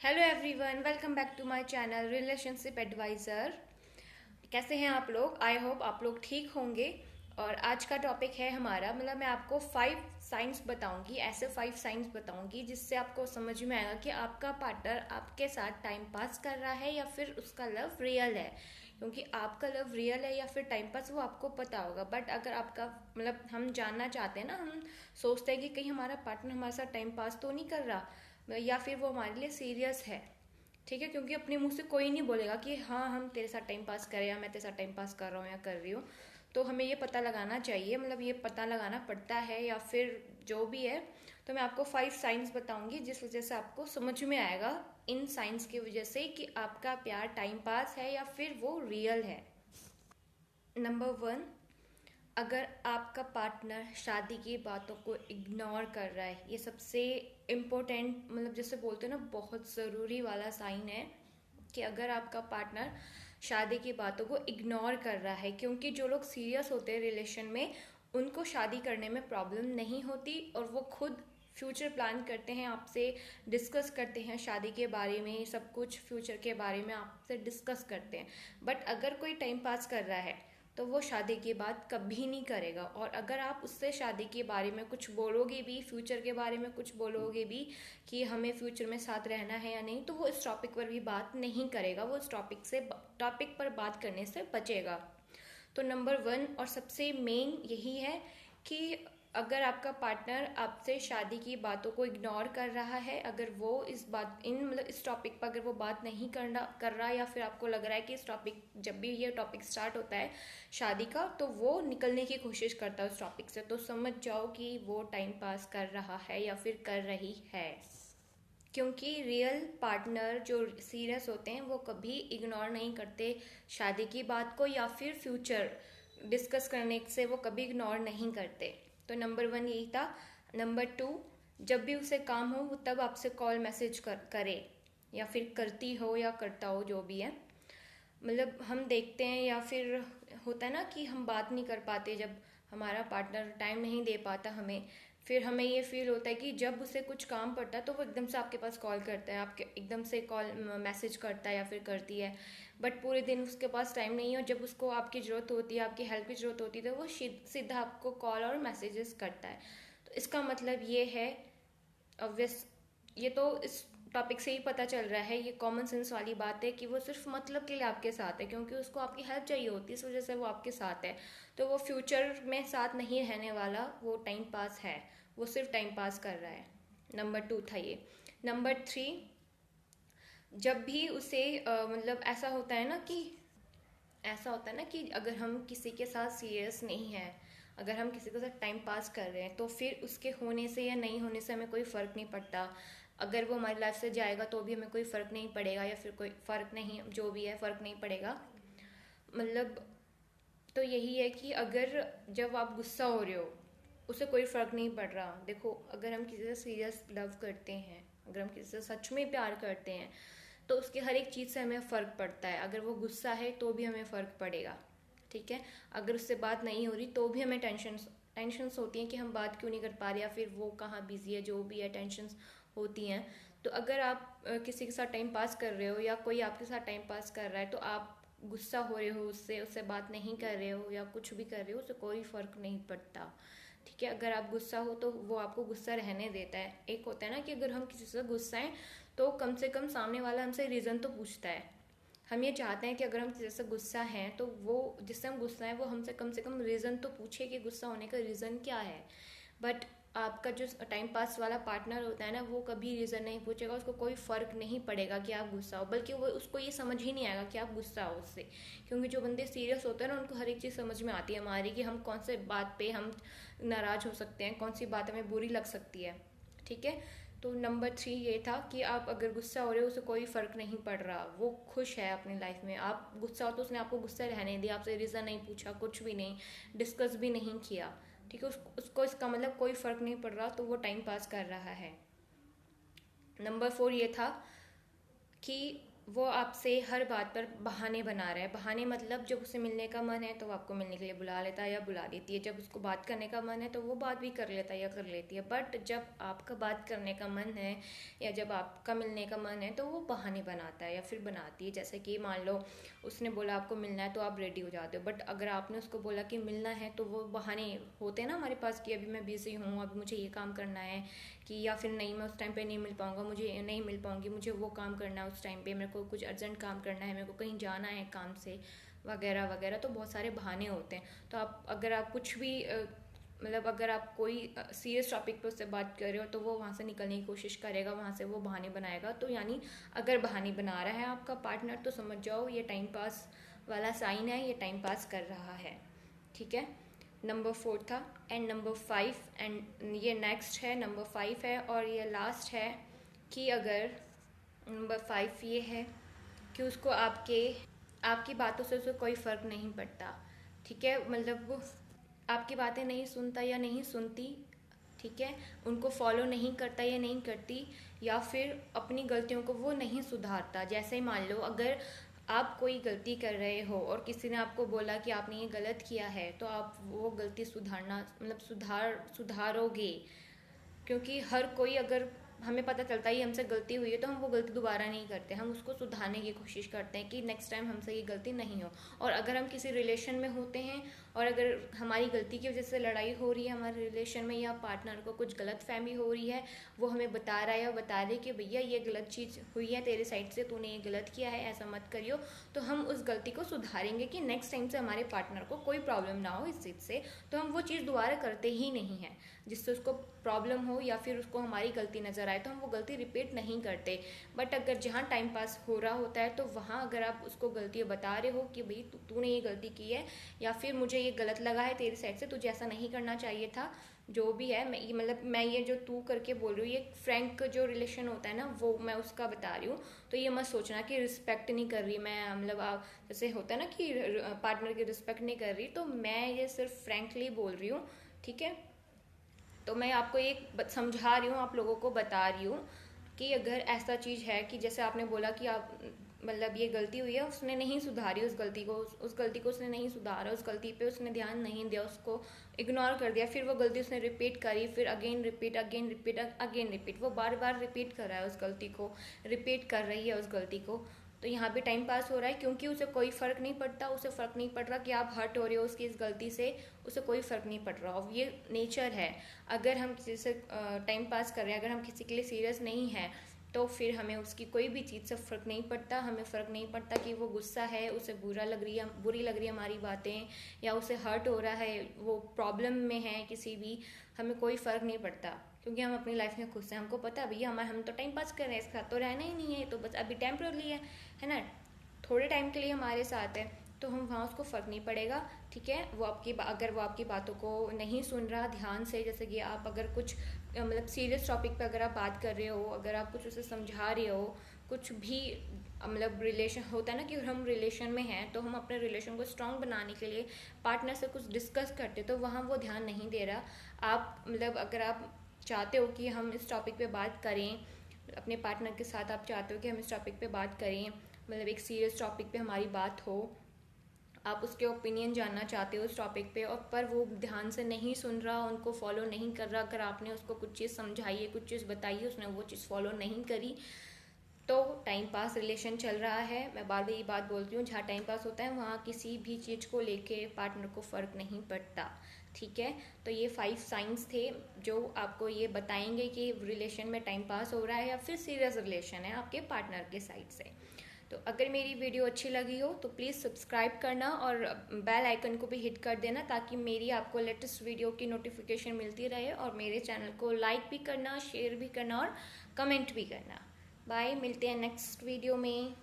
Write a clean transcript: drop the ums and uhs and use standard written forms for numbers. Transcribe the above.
Hello everyone, welcome back to my channel relationship advisor. कैसे हैं आप लोग? आई होप आप लोग ठीक होंगे। और आज का टॉपिक है हमारा, मैं आपको 5 साइंस बताऊंगी, ऐसे 5 साइंस बताऊंगी जिससे आपको समझ में आएगा कि आपका पार्टनर आपके साथ टाइम पास कर रहा है या फिर उसका लव रियल है। क्योंकि आपका लव रियल है या फिर टाइम पास, वो आपको पता होगा। बट अगर आपका हम जानना चाहते हैं ना, हम सोचते हैं कि कहीं हमारा पार्टनर हमारे साथ टाइम पास तो नहीं कर रहा या फिर वो हमारे लिए सीरियस है। ठीक है, क्योंकि अपने मुंह से कोई नहीं बोलेगा कि हाँ हम तेरे साथ टाइम पास करें या मैं तेरे साथ टाइम पास कर रहा हूँ या कर रही हूँ। तो हमें ये पता लगाना चाहिए, ये पता लगाना पड़ता है या फिर जो भी है। तो मैं आपको 5 साइंस बताऊंगी जिस वजह से आपको समझ में आएगा, इन साइंस की वजह से, कि आपका प्यार टाइम पास है या फिर वो रियल है। नंबर 1, अगर आपका पार्टनर शादी की बातों को इग्नोर कर रहा है, ये सबसे इम्पोर्टेंट, जैसे बोलते हैं ना, बहुत ज़रूरी वाला साइन है कि अगर आपका पार्टनर शादी की बातों को इग्नोर कर रहा है। क्योंकि जो लोग सीरियस होते हैं रिलेशन में, उनको शादी करने में प्रॉब्लम नहीं होती और वो खुद फ्यूचर प्लान करते हैं, आपसे डिस्कस करते हैं शादी के बारे में, सब कुछ फ्यूचर के बारे में आपसे डिस्कस करते हैं। बट अगर कोई टाइम पास कर रहा है तो वो शादी की बात कभी नहीं करेगा। और अगर आप उससे शादी के बारे में कुछ बोलोगे भी, फ्यूचर के बारे में कुछ बोलोगे भी कि हमें फ्यूचर में साथ रहना है या नहीं, तो वो इस टॉपिक पर भी बात नहीं करेगा, वो इस टॉपिक पर बात करने से बचेगा। तो नंबर 1 और सबसे मेन यही है कि अगर आपका पार्टनर आपसे शादी की बातों को इग्नोर कर रहा है, अगर वो इस बात इन इस टॉपिक पर अगर वो बात नहीं करना कर रहा, या फिर आपको लग रहा है कि इस टॉपिक, जब भी ये टॉपिक स्टार्ट होता है शादी का, तो वो निकलने की कोशिश करता है उस टॉपिक से, तो समझ जाओ कि वो टाइम पास कर रहा है या फिर कर रही है। क्योंकि रियल पार्टनर जो सीरियस होते हैं वो कभी इग्नोर नहीं करते शादी की बात को, या फिर फ्यूचर डिस्कस करने से वो कभी इग्नोर नहीं करते। तो नंबर 1 यही था। नंबर 2, जब भी उसे काम हो वो तब आपसे कॉल मैसेज करे, या फिर करती हो या करता हो, जो भी है। हम देखते हैं या फिर होता है ना कि हम बात नहीं कर पाते, जब हमारा पार्टनर टाइम नहीं दे पाता हमें, फिर हमें ये फील होता है कि जब उसे कुछ काम पड़ता है तो वो एकदम से आपके पास कॉल करता है, आपके एकदम से कॉल मैसेज करता है या फिर करती है। बट पूरे दिन उसके पास टाइम नहीं है, और जब उसको आपकी ज़रूरत होती है, आपकी हेल्प की ज़रूरत होती है, तो वो सीधा आपको कॉल और मैसेजेस करता है। तो इसका मतलब ये है, ऑब्वियस, ये तो इस टॉपिक से ही पता चल रहा है, ये कॉमन सेंस वाली बात है कि वो सिर्फ मतलब के लिए आपके साथ है, क्योंकि उसको आपकी हेल्प चाहिए होती है, इस वजह से वो आपके साथ है। तो वो फ्यूचर में साथ नहीं रहने वाला, वो टाइम पास है, वो सिर्फ टाइम पास कर रहा है। नंबर 2 था ये। नंबर 3, जब भी उसे ऐसा होता है ना कि अगर हम किसी के साथ सीरियस नहीं है, अगर हम किसी के साथ टाइम पास कर रहे हैं, तो फिर उसके होने से या नहीं होने से हमें कोई फ़र्क नहीं पड़ता। अगर वो हमारी लाइफ से जाएगा तो भी हमें कोई फ़र्क नहीं पड़ेगा, या फिर कोई फ़र्क नहीं, जो भी है फ़र्क नहीं पड़ेगा। मतलब तो यही है कि अगर जब आप गुस्सा हो रहे हो, उसे कोई फ़र्क नहीं पड़ रहा। देखो, अगर हम किसी से सीरियस लव करते हैं, अगर हम किसी से सच में प्यार करते हैं, तो उसकी हर एक चीज़ से हमें फ़र्क पड़ता है। अगर वो गुस्सा है तो भी हमें फ़र्क पड़ेगा, ठीक है। अगर उससे बात नहीं हो रही तो भी हमें टेंशन्स होती हैं कि हम बात क्यों नहीं कर पा रहे, या फिर वो कहाँ बिजी है, जो भी है, टेंशन्स होती हैं। तो अगर आप किसी के साथ टाइम पास कर रहे हो या कोई आपके साथ टाइम पास कर रहा है, तो आप गुस्सा हो रहे हो उससे, उससे बात नहीं कर रहे हो या कुछ भी कर रहे हो, उससे कोई फ़र्क नहीं पड़ता, ठीक है। अगर आप गुस्सा हो तो वो आपको गुस्सा रहने देता है। एक होता है ना कि अगर हम किसी से गुस्सा हैं तो कम से कम सामने वाला हमसे रीज़न तो पूछता है। हम ये चाहते हैं कि अगर हम किसी से गुस्सा हैं तो वो, जिससे हम गुस्सा हैं, वो हमसे कम से कम रीज़न तो पूछे कि गुस्सा होने का रीज़न क्या है। बट आपका जो टाइम पास वाला पार्टनर होता है ना, वो कभी रीज़न नहीं पूछेगा, उसको कोई फ़र्क नहीं पड़ेगा कि आप गुस्सा हो, बल्कि वो, उसको ये समझ ही नहीं आएगा कि आप गुस्सा हो उससे। क्योंकि जो बंदे सीरियस होते हैं ना, उनको हर एक चीज़ समझ में आती है हमारी, कि हम कौन से बात पे हम नाराज़ हो सकते हैं, कौन सी बात हमें बुरी लग सकती है, ठीक है। तो नंबर 3 ये था कि आप अगर गुस्सा हो रहे हो, उसे कोई फ़र्क नहीं पड़ रहा, वो खुश है अपनी लाइफ में। आप गुस्सा हो तो उसने आपको गुस्सा रहने दिया, आपसे रीज़न नहीं पूछा, कुछ भी नहीं डिस्कस भी नहीं किया, ठीक है। उसको इसका मतलब कोई फ़र्क नहीं पड़ रहा, तो वो टाइम पास कर रहा है। नंबर 4 ये था कि वो आपसे हर बात पर बहाने बना रहा है। बहाने मतलब जब उसे मिलने का मन है तो वो आपको मिलने के लिए बुला लेता है या बुला देती है, जब उसको बात करने का मन है तो वो बात भी कर लेता है या कर लेती है। बट जब आपका बात करने का मन है या जब आपका मिलने का मन है तो वो बहाने बनाता है या फिर बनाती है। जैसे कि मान लो उसने बोला आपको मिलना है तो आप रेडी हो जाते हो, बट अगर आपने उसको बोला कि मिलना है तो वो बहाने होते हैं ना हमारे पास कि अभी मैं बिज़ी हूँ, अभी मुझे ये काम करना है, कि या फिर नहीं मैं उस टाइम पे नहीं मिल पाऊँगा, मुझे नहीं मिल पाऊँगी, मुझे वो काम करना है उस टाइम पे, मेरे को कुछ अर्जेंट काम करना है, मेरे को कहीं जाना है काम से, वगैरह वगैरह। तो बहुत सारे बहाने होते हैं। तो आप अगर आप कुछ भी मतलब अगर आप कोई सीरियस टॉपिक पे उससे बात कर रहे हो तो वो वहाँ से निकलने की कोशिश करेगा, वहाँ से वो बहाने बनाएगा। तो यानी अगर बहाने बना रहा है आपका पार्टनर तो समझ जाओ ये टाइम पास वाला साइन है, ये टाइम पास कर रहा है। ठीक है, नंबर 4 था। एंड नंबर 5, एंड ये नेक्स्ट है, नंबर 5 है और ये लास्ट है कि अगर नंबर 5 ये है कि उसको आपकी बातों से उसे कोई फ़र्क नहीं पड़ता। ठीक है, मतलब वो आपकी बातें नहीं सुनता या नहीं सुनती, ठीक है, उनको फॉलो नहीं करता या नहीं करती, या फिर अपनी गलतियों को वो नहीं सुधारता। जैसे मान लो अगर आप कोई गलती कर रहे हो और किसी ने आपको बोला कि आपने ये गलत किया है तो आप वो गलती सुधारना मतलब सुधारोगे। क्योंकि हर कोई, अगर हमें पता चलता है ये हमसे गलती हुई है तो हम वो गलती दोबारा नहीं करते, हम उसको सुधारने की कोशिश करते हैं कि नेक्स्ट टाइम हमसे ये गलती नहीं हो। और अगर हम किसी रिलेशन में होते हैं और अगर हमारी गलती की वजह से लड़ाई हो रही है हमारे रिलेशन में, या पार्टनर को कुछ गलत फहमी हो रही है, वो हमें बता रहा है या बता रहे कि भैया ये गलत चीज़ हुई है तेरे साइड से, तूने ये गलत किया है, ऐसा मत करियो, तो हम उस गलती को सुधारेंगे कि नेक्स्ट टाइम से हमारे पार्टनर को कोई प्रॉब्लम ना हो इस चीज़ से। तो हम वो चीज़ दोबारा करते ही नहीं हैं जिससे उसको प्रॉब्लम हो या फिर उसको हमारी गलती नज़र आए, तो हम वो गलती रिपीट नहीं करते। बट अगर जहाँ टाइम पास हो रहा होता है तो वहाँ अगर आप उसको गलती बता रहे हो कि भाई तूने ये गलती की है या फिर मुझे ये गलत लगा है तेरी साइड से, तुझे ऐसा नहीं करना चाहिए था, जो भी है, मैं ये जो तू करके बोल रही हूँ, ये फ्रैंक जो रिलेशन होता है ना वो मैं उसका बता रही हूँ। तो ये मत सोचना कि रिस्पेक्ट नहीं कर रही मैं, मतलब आप जैसे होता है ना कि पार्टनर की रिस्पेक्ट नहीं कर रही, तो मैं ये सिर्फ फ्रैंकली बोल रही हूँ। ठीक है, तो मैं आपको एक समझा रही हूँ, आप लोगों को बता रही हूँ कि अगर ऐसा चीज़ है कि जैसे आपने बोला कि आप मतलब ये गलती हुई है, उसने नहीं सुधारी उस गलती को, उस गलती को उसने नहीं सुधारा, उस गलती पे उसने ध्यान नहीं दिया, उसको इग्नोर कर दिया, फिर वो गलती उसने रिपीट करी, फिर again repeat again repeat again repeat, वो बार बार रिपीट कर रहा है उस गलती को, रिपीट कर रही है उस गलती को। तो यहाँ पे टाइम पास हो रहा है क्योंकि उसे कोई फ़र्क नहीं पड़ता, उसे फ़र्क नहीं पड़ रहा कि आप हर्ट हो रहे हो उसकी इस गलती से, उसे कोई फ़र्क नहीं पड़ रहा। और ये नेचर है, अगर हम किसी से टाइम पास कर रहे हैं, अगर हम किसी के लिए सीरियस नहीं हैं तो फिर हमें उसकी कोई भी चीज़ से फ़र्क नहीं पड़ता। हमें फ़र्क नहीं पड़ता कि वो गुस्सा है, उसे बुरी लग रही है हमारी बातें, या उसे हर्ट हो रहा है, वो प्रॉब्लम में है किसी भी, हमें कोई फ़र्क नहीं पड़ता क्योंकि हम अपनी लाइफ में खुश हैं। हमको पता है भैया हम तो टाइम पास कर रहे हैं, इसके साथ तो रहना ही नहीं है, तो बस अभी टेम्पररी है ना, थोड़े टाइम के लिए हमारे साथ है, तो हम वहाँ उसको फ़र्क नहीं पड़ेगा। ठीक है, अगर वो आपकी बातों को नहीं सुन रहा ध्यान से, जैसे कि आप अगर कुछ मतलब सीरियस टॉपिक पे अगर आप बात कर रहे हो, अगर आप कुछ उसे समझा रहे हो, कुछ भी मतलब रिलेशन होता है ना कि हम रिलेशन में हैं तो हम अपने रिलेशन को स्ट्रांग बनाने के लिए पार्टनर से कुछ डिस्कस करते, तो वहाँ वो ध्यान नहीं दे रहा। आप मतलब अगर आप चाहते हो कि हम इस टॉपिक पे बात करें, अपने पार्टनर के साथ आप चाहते हो कि हम इस टॉपिक पे बात करें, मतलब एक सीरियस टॉपिक पे हमारी बात हो, आप उसके ओपिनियन जानना चाहते हो उस टॉपिक पे, और पर वो ध्यान से नहीं सुन रहा, उनको फॉलो नहीं कर रहा, अगर आपने उसको कुछ चीज़ समझाई है, कुछ चीज़ बताई है, उसने वो चीज़ फॉलो नहीं करी, तो टाइम पास रिलेशन चल रहा है। मैं बार बार ये बात बोलती हूँ, जहाँ टाइम पास होता है वहाँ किसी भी चीज़ को लेके पार्टनर को फ़र्क नहीं पड़ता। ठीक है, तो ये 5 साइंस थे जो आपको ये बताएंगे कि रिलेशन में टाइम पास हो रहा है या फिर सीरियस रिलेशन है आपके पार्टनर के साइड से। तो अगर मेरी वीडियो अच्छी लगी हो तो प्लीज़ सब्सक्राइब करना और बेल आइकन को भी हिट कर देना ताकि मेरी आपको लेटेस्ट वीडियो की नोटिफिकेशन मिलती रहे, और मेरे चैनल को लाइक भी करना, शेयर भी करना और कमेंट भी करना। बाय, मिलते हैं नेक्स्ट वीडियो में।